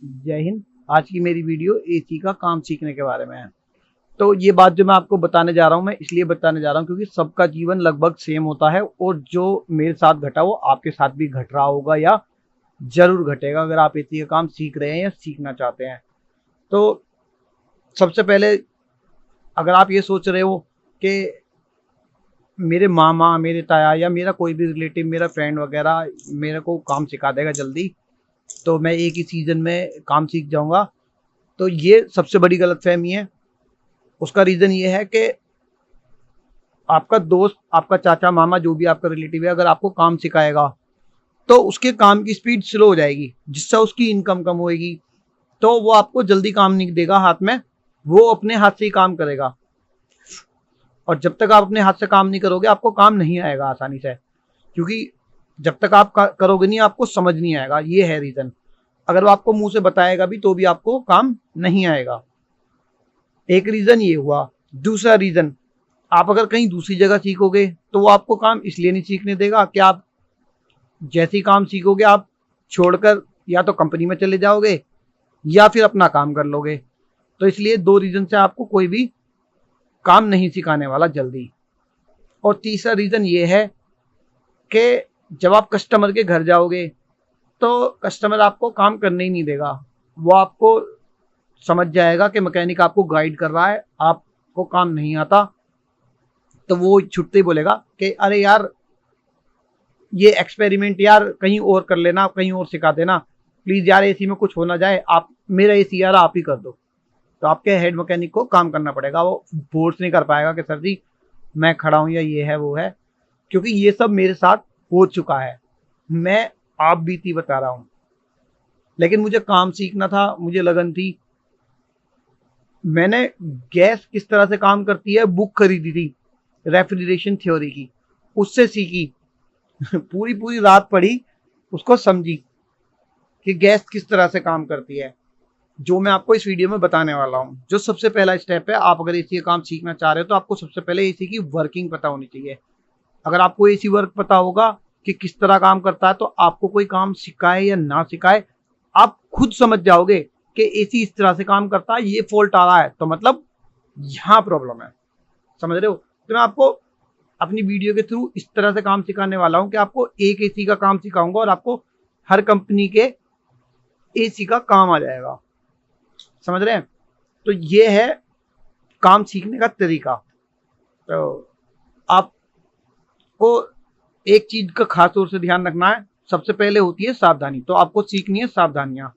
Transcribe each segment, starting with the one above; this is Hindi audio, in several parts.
जय हिंद। आज की मेरी वीडियो एसी का काम सीखने के बारे में है। तो ये बात जो मैं आपको बताने जा रहा हूँ, मैं इसलिए बताने जा रहा हूँ क्योंकि सबका जीवन लगभग सेम होता है और जो मेरे साथ घटा वो आपके साथ भी घट रहा होगा या जरूर घटेगा अगर आप एसी का काम सीख रहे हैं या सीखना चाहते हैं। तो सबसे पहले अगर आप ये सोच रहे हो कि मेरे मामा, मेरे ताया या मेरा कोई भी रिलेटिव, मेरा फ्रेंड वगैरह मेरे को काम सिखा देगा जल्दी, तो मैं एक ही सीजन में काम सीख जाऊंगा, तो ये सबसे बड़ी गलतफहमी है। उसका रीज़न ये है कि आपका दोस्त, आपका चाचा, मामा, जो भी आपका रिलेटिव है, अगर आपको काम सिखाएगा तो उसके काम की स्पीड स्लो हो जाएगी, जिससे उसकी इनकम कम होएगी। तो वो आपको जल्दी काम नहीं देगा हाथ में, वो अपने हाथ से ही काम करेगा। और जब तक आप अपने हाथ से काम नहीं करोगे आपको काम नहीं आएगा आसानी से, क्योंकि जब तक आप करोगे नहीं आपको समझ नहीं आएगा। ये है रीज़न। अगर वो आपको मुंह से बताएगा भी तो भी आपको काम नहीं आएगा। एक रीज़न ये हुआ। दूसरा रीज़न, आप अगर कहीं दूसरी जगह सीखोगे तो वो आपको काम इसलिए नहीं सीखने देगा कि आप जैसे ही काम सीखोगे आप छोड़कर या तो कंपनी में चले जाओगे या फिर अपना काम कर लोगे। तो इसलिए दो रीज़न से आपको कोई भी काम नहीं सिखाने वाला जल्दी। और तीसरा रीज़न ये है कि जब आप कस्टमर के घर जाओगे तो कस्टमर आपको काम करने ही नहीं देगा। वो आपको समझ जाएगा कि मैकेनिक आपको गाइड कर रहा है, आपको काम नहीं आता, तो वो छुट्टे ही बोलेगा कि अरे यार ये एक्सपेरिमेंट यार कहीं और कर लेना, कहीं और सिखा देना प्लीज यार, एसी में कुछ हो ना जाए, आप मेरा एसी यार आप ही कर दो। तो आपके हेड मैकेनिक को काम करना पड़ेगा। वो फोर्स नहीं कर पाएगा कि सर जी मैं खड़ा हूं या ये है वो है, क्योंकि ये सब मेरे साथ हो चुका है। मैं आप बीती बता रहा हूं। लेकिन मुझे काम सीखना था, मुझे लगन थी। मैंने गैस किस तरह से काम करती है बुक खरीदी थी, रेफ्रिजरेशन थ्योरी की, उससे सीखी। पूरी पूरी रात पढ़ी, उसको समझी कि गैस किस तरह से काम करती है, जो मैं आपको इस वीडियो में बताने वाला हूँ। जो सबसे पहला स्टेप है, आप अगर एसी का काम सीखना चाह रहे हो तो आपको सबसे पहले एसी की वर्किंग पता होनी चाहिए। अगर आपको एसी वर्क पता होगा कि किस तरह काम करता है, तो आपको कोई काम सिखाए या ना सिखाए आप खुद समझ जाओगे कि एसी इस तरह से काम करता है, ये फॉल्ट आ रहा है तो मतलब यहाँ प्रॉब्लम है। समझ रहे हो? तो मैं आपको अपनी वीडियो के थ्रू इस तरह से काम सिखाने वाला हूं कि आपको एक एसी का काम सिखाऊंगा और आपको हर कंपनी के एसी का काम आ जाएगा। समझ रहे हैं? तो ये है काम सीखने का तरीका। तो आपको एक चीज का खास तौर से ध्यान रखना है, सबसे पहले होती है सावधानी। तो आपको सीखनी है सावधानियां।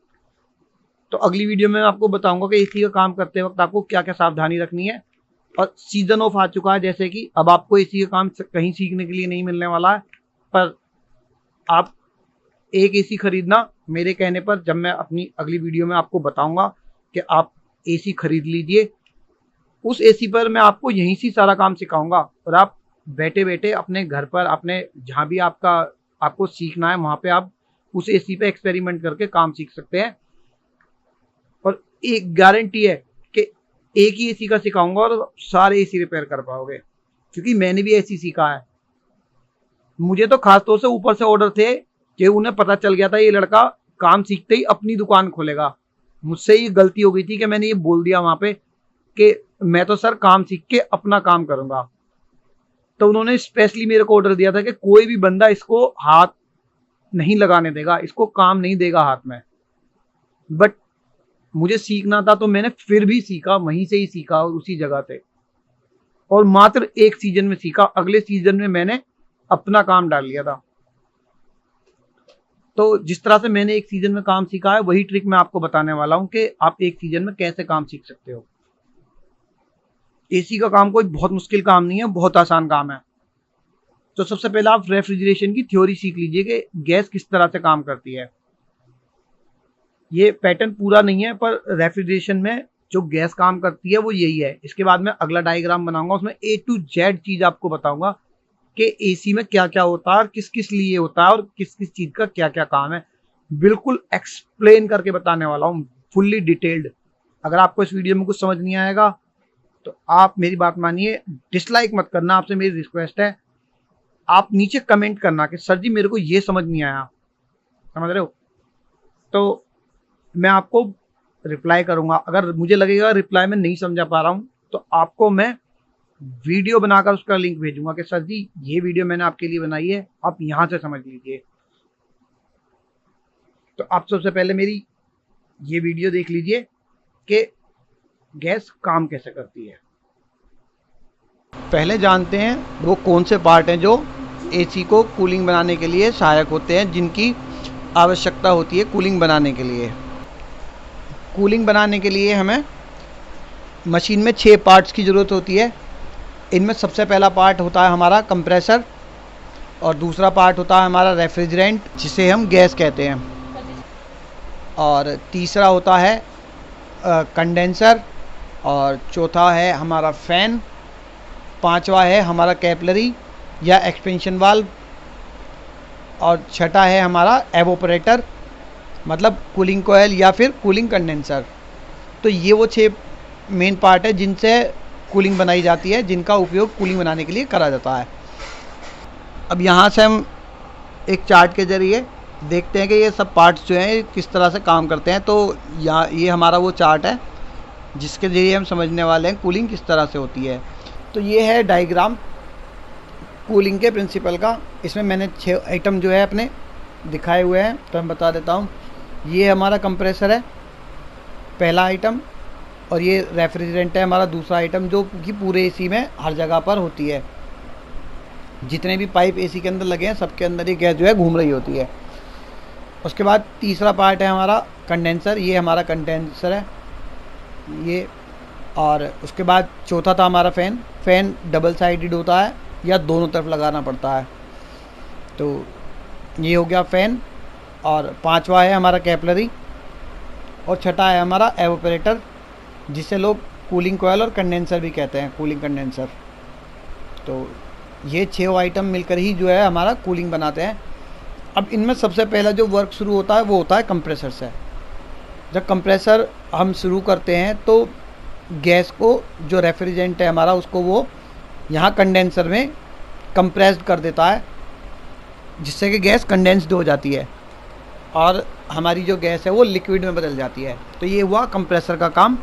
तो अगली वीडियो में आपको बताऊंगा कि एसी का काम करते वक्त आपको क्या क्या सावधानी रखनी है। और सीजन ऑफ आ चुका है, जैसे कि अब आपको एसी का काम कहीं सीखने के लिए नहीं मिलने वाला है, पर आप एक एसी खरीदना मेरे कहने पर, जब मैं अपनी अगली वीडियो में आपको बताऊंगा कि आप एसी खरीद लीजिए। उस एसी पर मैं आपको यहीं से सारा काम सिखाऊंगा और आप बैठे बैठे अपने घर पर, अपने जहां भी आपको सीखना है वहां पे आप उस एसी पे एक्सपेरिमेंट करके काम सीख सकते हैं। और एक गारंटी है कि एक ही एसी का सिखाऊंगा और सारे एसी रिपेयर कर पाओगे, क्योंकि मैंने भी एसी सीखा है। मुझे तो खासतौर से ऊपर से ऑर्डर थे कि उन्हें पता चल गया था ये लड़का काम सीखते ही अपनी दुकान खोलेगा। मुझसे ये गलती हो गई थी कि मैंने ये बोल दिया वहां पे कि मैं तो सर काम सीख के अपना काम करूंगा। तो उन्होंने स्पेशली मेरे को ऑर्डर दिया था कि कोई भी बंदा इसको हाथ नहीं लगाने देगा, इसको काम नहीं देगा हाथ में। बट मुझे सीखना था तो मैंने फिर भी सीखा, वहीं से ही सीखा और उसी जगह से। और मात्र एक सीजन में सीखा, अगले सीजन में मैंने अपना काम डाल लिया था। तो जिस तरह से मैंने एक सीजन में काम सीखा है वही ट्रिक मैं आपको बताने वाला हूं कि आप एक सीजन में कैसे काम सीख सकते हो। एसी का काम कोई बहुत मुश्किल काम नहीं है, बहुत आसान काम है। तो सबसे पहले आप रेफ्रिजरेशन की थ्योरी सीख लीजिए कि गैस किस तरह से काम करती है। ये पैटर्न पूरा नहीं है, पर रेफ्रिजरेशन में जो गैस काम करती है वो यही है। इसके बाद में अगला डायग्राम बनाऊंगा, उसमें ए टू जेड चीज आपको बताऊंगा कि एसी में क्या क्या होता है और किस किस लिए होता है और किस किस चीज का क्या क्या काम है। बिल्कुल एक्सप्लेन करके बताने वाला हूँ, फुल्ली डिटेल्ड। अगर आपको इस वीडियो में कुछ समझ नहीं आएगा तो आप मेरी बात मानिए, डिसलाइक मत करना, आपसे मेरी रिक्वेस्ट है। आप नीचे कमेंट करना कि सर जी मेरे को ये समझ नहीं आया। समझ रहे हो? तो मैं आपको रिप्लाई करूंगा। अगर मुझे लगेगा रिप्लाई में नहीं समझा पा रहा हूं तो आपको मैं वीडियो बनाकर उसका लिंक भेजूंगा कि सर जी ये वीडियो मैंने आपके लिए बनाई है, आप यहां से समझ लीजिए। तो आप सबसे पहले मेरी ये वीडियो देख लीजिए कि गैस काम कैसे करती है। पहले जानते हैं वो कौन से पार्ट हैं जो एसी को कूलिंग बनाने के लिए सहायक होते हैं, जिनकी आवश्यकता होती है कूलिंग बनाने के लिए। कूलिंग बनाने के लिए हमें मशीन में 6 पार्ट्स की ज़रूरत होती है। इनमें सबसे पहला पार्ट होता है हमारा कंप्रेसर, और दूसरा पार्ट होता है हमारा रेफ्रिजरेंट जिसे हम गैस कहते हैं, और तीसरा होता है कंडेंसर, और चौथा है हमारा फ़ैन, पांचवा है हमारा कैपिलरी या एक्सपेंशन वाल्व, और छठा है हमारा एवोपरेटर मतलब कूलिंग कोयल या फिर कूलिंग कंडेंसर। तो ये वो 6 मेन पार्ट है जिनसे कूलिंग बनाई जाती है, जिनका उपयोग कूलिंग बनाने के लिए करा जाता है। अब यहाँ से हम एक चार्ट के ज़रिए देखते हैं कि ये सब पार्ट्स जो हैं किस तरह से काम करते हैं। तो यहाँ ये हमारा वो चार्ट है जिसके ज़रिए हम समझने वाले हैं कूलिंग किस तरह से होती है। तो ये है डायग्राम कूलिंग के प्रिंसिपल का। इसमें मैंने 6 आइटम जो है अपने दिखाए हुए हैं, तो मैं बता देता हूँ। ये हमारा कंप्रेसर है पहला आइटम, और ये रेफ्रिजरेंट है हमारा दूसरा आइटम, जो कि पूरे एसी में हर जगह पर होती है। जितने भी पाइप एसी के अंदर लगे हैं सबके अंदर ये गैस जो है घूम रही होती है। उसके बाद तीसरा पार्ट है हमारा कंडेंसर, ये हमारा कंडेंसर है ये। और उसके बाद चौथा था हमारा फ़ैन। फ़ैन डबल साइडेड होता है या दोनों तरफ लगाना पड़ता है, तो ये हो गया फ़ैन। और पांचवा है हमारा कैपिलरी, और छठा है हमारा एवोपरेटर जिसे लोग कूलिंग कोयल और कंडेंसर भी कहते हैं, कूलिंग कंडेंसर। तो ये 6 आइटम मिलकर ही जो है हमारा कूलिंग बनाते हैं। अब इनमें सबसे पहला जो वर्क शुरू होता है वो होता है कंप्रेसर से। जब कंप्रेसर हम शुरू करते हैं तो गैस को, जो रेफ्रिजरेंट है हमारा, उसको वो यहाँ कंडेंसर में कंप्रेस्ड कर देता है, जिससे कि गैस कंडेंस्ड हो जाती है और हमारी जो गैस है वो लिक्विड में बदल जाती है। तो ये हुआ कंप्रेसर का काम,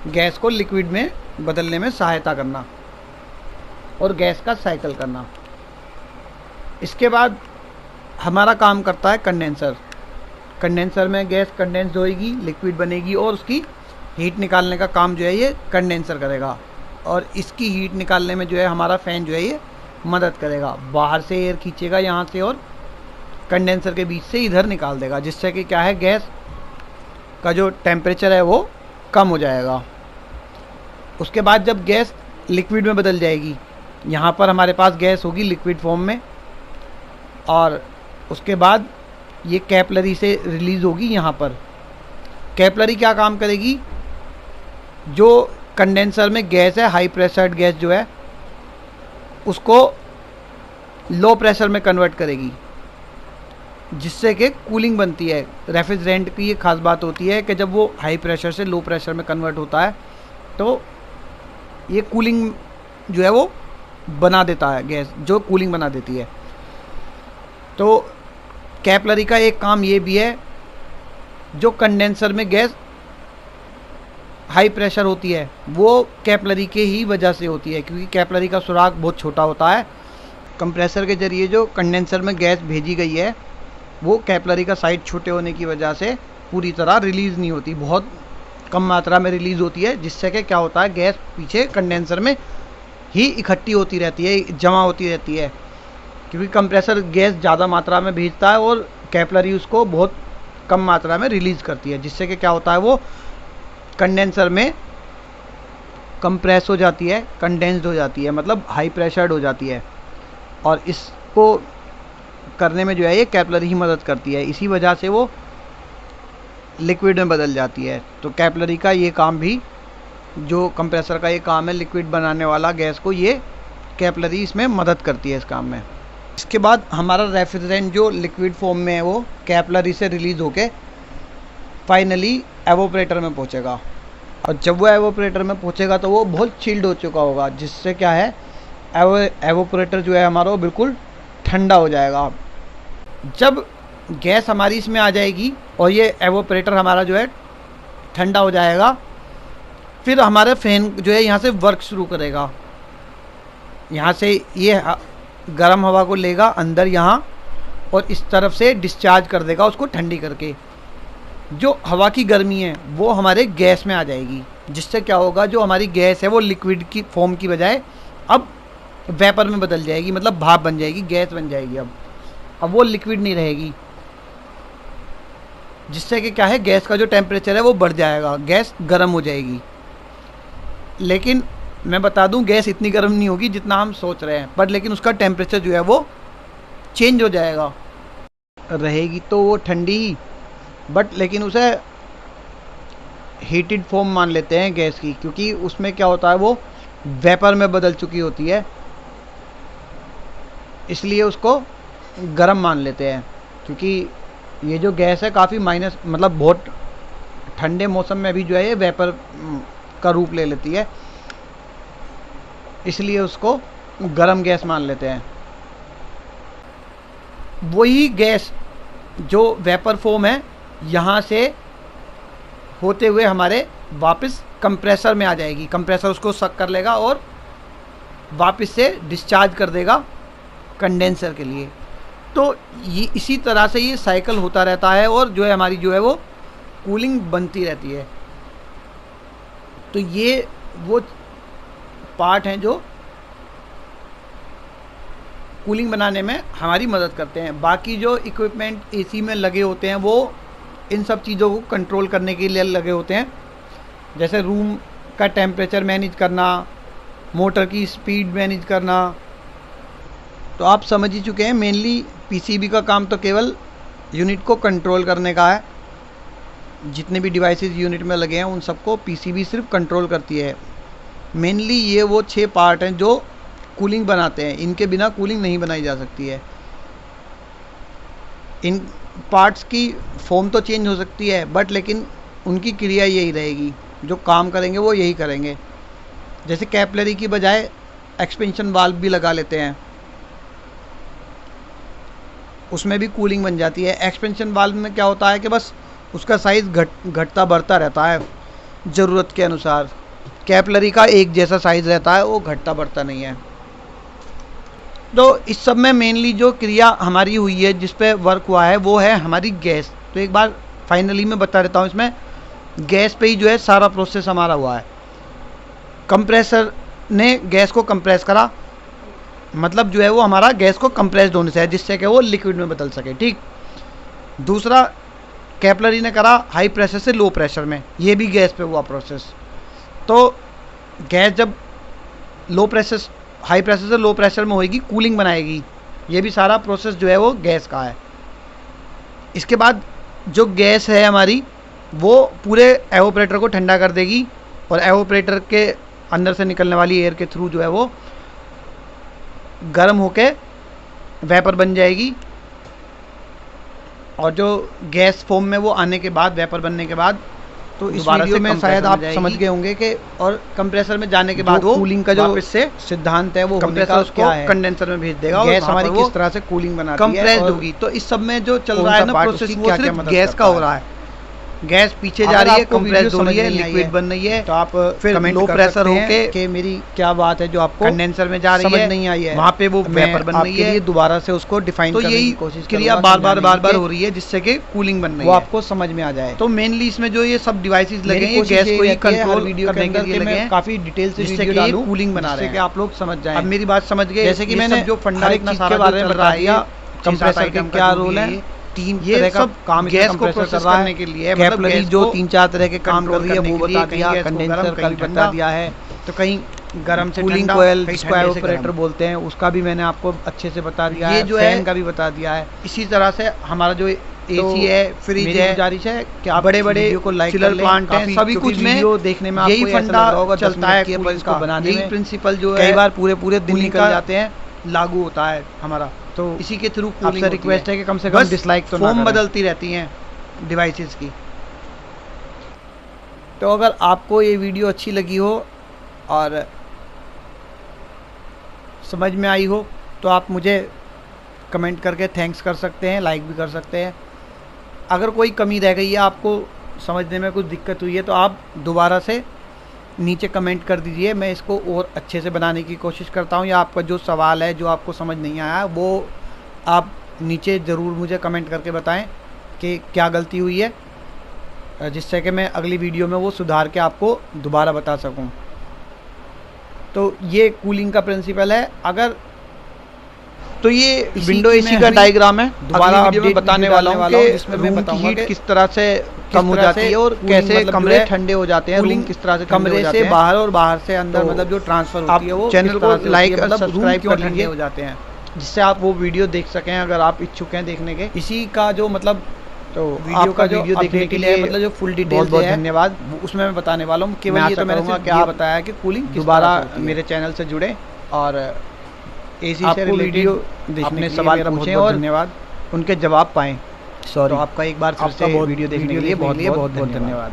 गैस को लिक्विड में बदलने में सहायता करना और गैस का साइकिल करना। इसके बाद हमारा काम करता है कंडेंसर। कंडेंसर में गैस कंडेंस्ड होएगी, लिक्विड बनेगी, और उसकी हीट निकालने का काम जो है ये कंडेंसर करेगा। और इसकी हीट निकालने में जो है हमारा फ़ैन जो है ये मदद करेगा। बाहर से एयर खींचेगा यहाँ से और कंडेंसर के बीच से इधर निकाल देगा, जिससे कि क्या है, गैस का जो टेम्परेचर है वो कम हो जाएगा। उसके बाद जब गैस लिक्विड में बदल जाएगी, यहाँ पर हमारे पास गैस होगी लिक्विड फॉर्म में, और उसके बाद ये कैपिलरी से रिलीज़ होगी यहाँ पर। कैपिलरी क्या काम करेगी, जो कंडेंसर में गैस है, हाई प्रेशर्ड गैस जो है, उसको लो प्रेशर में कन्वर्ट करेगी, जिससे कि कूलिंग बनती है। रेफ्रिजरेंट की ये खास बात होती है कि जब वो हाई प्रेशर से लो प्रेशर में कन्वर्ट होता है तो ये कूलिंग जो है वो बना देता है, गैस जो कूलिंग बना देती है। तो कैपिलरी का एक काम ये भी है, जो कंडेंसर में गैस हाई प्रेशर होती है वो कैपिलरी के ही वजह से होती है, क्योंकि कैपिलरी का सुराग बहुत छोटा होता है। कंप्रेसर के ज़रिए जो कंडेंसर में गैस भेजी गई है वो कैपिलरी का साइज छोटे होने की वजह से पूरी तरह रिलीज़ नहीं होती, बहुत कम मात्रा में रिलीज़ होती है, जिससे कि क्या होता है, गैस पीछे कंडेंसर में ही इकट्ठी होती रहती है, जमा होती रहती है। क्योंकि कंप्रेसर गैस ज़्यादा मात्रा में भेजता है और कैपिलरी उसको बहुत कम मात्रा में रिलीज़ करती है, जिससे कि क्या होता है, वो कंडेंसर में कंप्रेस हो जाती है, कंडेंस्ड हो जाती है, मतलब हाई प्रेशर्ड हो जाती है। और इसको करने में जो है ये कैपिलरी ही मदद करती है, इसी वजह से वो लिक्विड में बदल जाती है। तो कैपिलरी का ये काम भी, जो कंप्रेसर का ये काम है लिक्विड बनाने वाला गैस को, ये कैपिलरी इसमें मदद करती है इस काम में। इसके बाद हमारा रेफ्रिजरेंट जो लिक्विड फॉर्म में है वो कैपिलरी से रिलीज़ होके फाइनली एवोपरेटर में पहुंचेगा, और जब वो एवोपरेटर में पहुंचेगा तो वो बहुत चिल्ड हो चुका होगा, जिससे क्या है, एवोपरेटर जो है हमारा वो बिल्कुल ठंडा हो जाएगा। जब गैस हमारी इसमें आ जाएगी और ये एवोपरेटर हमारा जो है ठंडा हो जाएगा। फिर हमारे फैन जो है यहाँ से वर्क शुरू करेगा। यहाँ से ये गर्म हवा को लेगा अंदर यहाँ और इस तरफ से डिस्चार्ज कर देगा उसको ठंडी करके। जो हवा की गर्मी है वो हमारे गैस में आ जाएगी, जिससे क्या होगा, जो हमारी गैस है वो लिक्विड की फॉर्म की बजाय अब वेपर में बदल जाएगी, मतलब भाप बन जाएगी, गैस बन जाएगी। अब वो लिक्विड नहीं रहेगी, जिससे कि क्या है, गैस का जो टेम्परेचर है वो बढ़ जाएगा, गैस गर्म हो जाएगी। लेकिन मैं बता दूं, गैस इतनी गर्म नहीं होगी जितना हम सोच रहे हैं, बट लेकिन उसका टेम्परेचर जो है वो चेंज हो जाएगा। रहेगी तो वो ठंडी ही, बट लेकिन उसे हीटेड फॉर्म मान लेते हैं गैस की, क्योंकि उसमें क्या होता है, वो वेपर में बदल चुकी होती है, इसलिए उसको गर्म मान लेते हैं। क्योंकि ये जो गैस है काफ़ी माइनस, मतलब बहुत ठंडे मौसम में भी जो है ये वेपर का रूप ले लेती है, इसलिए उसको गर्म गैस मान लेते हैं। वही गैस जो वेपर फॉर्म है यहाँ से होते हुए हमारे वापस कंप्रेसर में आ जाएगी। कंप्रेसर उसको सक कर लेगा और वापस से डिस्चार्ज कर देगा कंडेंसर के लिए। तो ये इसी तरह से ये साइकिल होता रहता है और जो है हमारी जो है वो कूलिंग बनती रहती है। तो ये वो पार्ट हैं जो कूलिंग बनाने में हमारी मदद करते हैं। बाकी जो इक्विपमेंट एसी में लगे होते हैं वो इन सब चीज़ों को कंट्रोल करने के लिए लगे होते हैं, जैसे रूम का टेम्परेचर मैनेज करना, मोटर की स्पीड मैनेज करना। तो आप समझ ही चुके हैं, मेनली पीसीबी का काम तो केवल यूनिट को कंट्रोल करने का है। जितने भी डिवाइसेस यूनिट में लगे हैं उन सबको पीसीबी सिर्फ कंट्रोल करती है। मेनली ये वो 6 पार्ट हैं जो कूलिंग बनाते हैं, इनके बिना कूलिंग नहीं बनाई जा सकती है। इन पार्ट्स की फॉर्म तो चेंज हो सकती है, बट लेकिन उनकी क्रिया यही रहेगी, जो काम करेंगे वो यही करेंगे। जैसे कैपिलरी की बजाय एक्सपेंशन वाल्व भी लगा लेते हैं, उसमें भी कूलिंग बन जाती है। एक्सपेंशन वाल्व में क्या होता है कि बस उसका साइज़ घटता बढ़ता रहता है ज़रूरत के अनुसार। कैपिलरी का एक जैसा साइज़ रहता है, वो घटता बढ़ता नहीं है। तो इस सब में मेनली जो क्रिया हमारी हुई है, जिस पे वर्क हुआ है, वो है हमारी गैस। तो एक बार फाइनली मैं बता देता हूँ, इसमें गैस पे ही जो है सारा प्रोसेस हमारा हुआ है। कंप्रेसर ने गैस को कंप्रेस करा, मतलब जो है वो हमारा गैस को कंप्रेस्ड होने से है, जिससे कि वो लिक्विड में बदल सके। ठीक। दूसरा कैपिलरी ने करा हाई प्रेशर से लो प्रेशर में, ये भी गैस पे हुआ प्रोसेस। तो गैस जब हाई प्रेशर से लो प्रेशर में होएगी, कूलिंग बनाएगी, ये भी सारा प्रोसेस जो है वो गैस का है। इसके बाद जो गैस है हमारी, वो पूरे एवोपरेटर को ठंडा कर देगी और एवोपरेटर के अंदर से निकलने वाली एयर के थ्रू जो है वो गर्म होके वेपर बन जाएगी। और जो गैस फॉर्म में वो आने के बाद, वेपर बनने के बाद, तो इस वीडियो में शायद आप समझ गए होंगे कि और कंप्रेसर में जाने के बाद वो कूलिंग का जो से सिद्धांत है वो कंप्रेसर उसको कंडेंसर में भेज देगा। गैस हमारी किस तरह से कूलिंग बनाती है, कंप्रेस्ड होगी। तो इस सब में जो चल रहा है ना प्रोसेस, वो सिर्फ गैस का हो रहा है। गैस पीछे जा रही है, कंप्रेस्ड हो रही है, लिक्विड बन रही है। तो आप फिर लो प्रेशर होके कि मेरी क्या बात है जो आपको कंडेंसर में जा रही है, समझ नहीं आई है, वहाँ पे वो वेपर बन रही है, दोबारा से उसको डिफाइन करने की कोशिश क्रिया बार बार हो रही है, जिससे कि कूलिंग बन रही है, वो आपको समझ में आ जाए। तो मेनली इसमें जो ये सब डिवाइसेस लगे हैं, गैस को ही कंट्रोल वीडियो करने के लिए लगे हैं। काफी डिटेल से वीडियो डालूं, कूलिंग बना रहे हैं, आप लोग समझ जाए। अब मेरी बात समझ गए, जैसे कि मैंने जो फंडा इतना सारा बारे में बता दिया, कंप्रेसर का क्या रोल है, तीन तरह का काम गैस को प्रोसेस करने के लिए, कैपिलरी जो 3-4 तरह के काम कर रही है वो बता दिया, कंडेंसर का भी बता दिया है। तो कहीं गर्म से कूलिंग कोयल, जिसको एवोपरेटर बोलते हैं, उसका भी मैंने आपको अच्छे से बता दिया है, जो फैन का भी बता दिया है। इसी तरह से हमारा जो एसी है, फ्रिज है, गुजारिश है कि आप बड़े-बड़े चिलर प्लांट हैं, सभी कुछ में देखने में यही फंडा चलता है, इसको बनाने में प्रिंसिपल जो है कई बार पूरे दिन निकल जाते हैं, लागू होता है हमारा। तो इसी के थ्रू आपसे रिक्वेस्ट है कि कम से कम डिसलाइक तो ना करें, फॉर्म बदलती रहती हैं डिवाइसेस की। तो अगर आपको ये वीडियो अच्छी लगी हो और समझ में आई हो तो आप मुझे कमेंट करके थैंक्स कर सकते हैं, लाइक भी कर सकते हैं। अगर कोई कमी रह गई है, आपको समझने में कुछ दिक्कत हुई है, तो आप दोबारा से नीचे कमेंट कर दीजिए, मैं इसको और अच्छे से बनाने की कोशिश करता हूँ। या आपका जो सवाल है, जो आपको समझ नहीं आया, वो आप नीचे ज़रूर मुझे कमेंट करके बताएं कि क्या गलती हुई है, जिससे कि मैं अगली वीडियो में वो सुधार के आपको दोबारा बता सकूं। तो ये कूलिंग का प्रिंसिपल है। अगर तो ये विंडो एसी का डायग्राम है, दोबारा वीडियो में बताने वाला हूँ कि जिसमें मैं बताऊंगा कि किस तरह से कम हो जाती है और कैसे कमरे ठंडे हो जाते हैं, रूम किस तरह से कमरे से बाहर और बाहर से अंदर मतलब जो ट्रांसफर होती है वो चैनल को लाइक और सब्सक्राइब कर लीजिए हो जाते हैं, जिससे आप वो वीडियो देख सकें अगर आप इच्छुक हैं देखने के। इसी का जो मतलब तो वीडियो का जो वीडियो देखने के लिए मतलब जो फुल डिटेल बहुत धन्यवाद, उसमें मैं बताने वाला हूँ। केवल ये तो मैंने सिर्फ ये बताया कि कूलिंग दोबारा मेरे चैनल से जुड़े और एसी से रिलेटेड अपने सवाल पूछें और धन्यवाद उनके जवाब पाएं। तो आपका एक बार फिर से वीडियो देखने के लिए बहुत बहुत धन्यवाद।